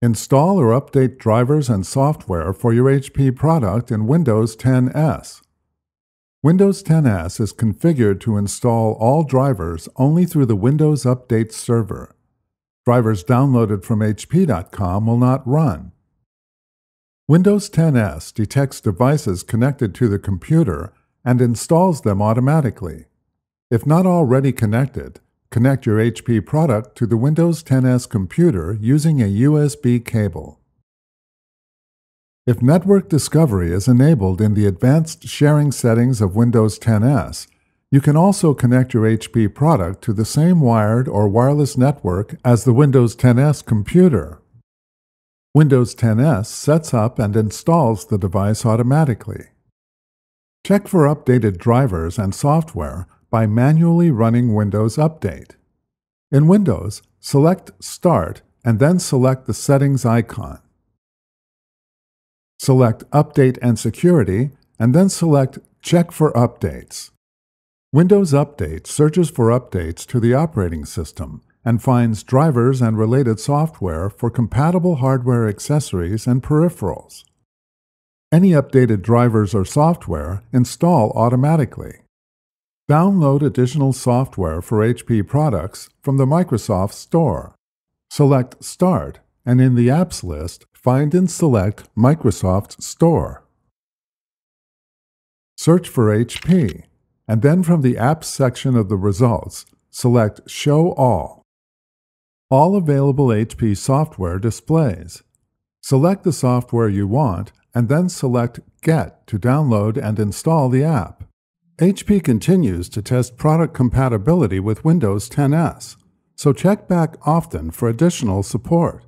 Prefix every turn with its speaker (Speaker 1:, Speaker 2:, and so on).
Speaker 1: Install or update drivers and software for your HP product in Windows 10s. Windows 10s is configured to install all drivers only through the Windows Update server. Drivers downloaded from HP.com will not run. Windows 10s detects devices connected to the computer and installs them automatically. If not already connected, connect your HP product to the Windows 10s computer using a USB cable. If network discovery is enabled in the advanced sharing settings of Windows 10s, you can also connect your HP product to the same wired or wireless network as the Windows 10s computer. Windows 10s sets up and installs the device automatically. Check for updated drivers and software by manually running Windows Update. In Windows, select Start and then select the Settings icon. Select Update and Security and then select Check for Updates. Windows Update searches for updates to the operating system and finds drivers and related software for compatible hardware accessories and peripherals. Any updated drivers or software install automatically. Download additional software for HP products from the Microsoft Store. Select Start and in the Apps list, find and select Microsoft Store. Search for HP, and then from the Apps section of the results, select Show All. All available HP software displays. Select the software you want, and then select Get to download and install the app. HP continues to test product compatibility with Windows 10s, so check back often for additional support.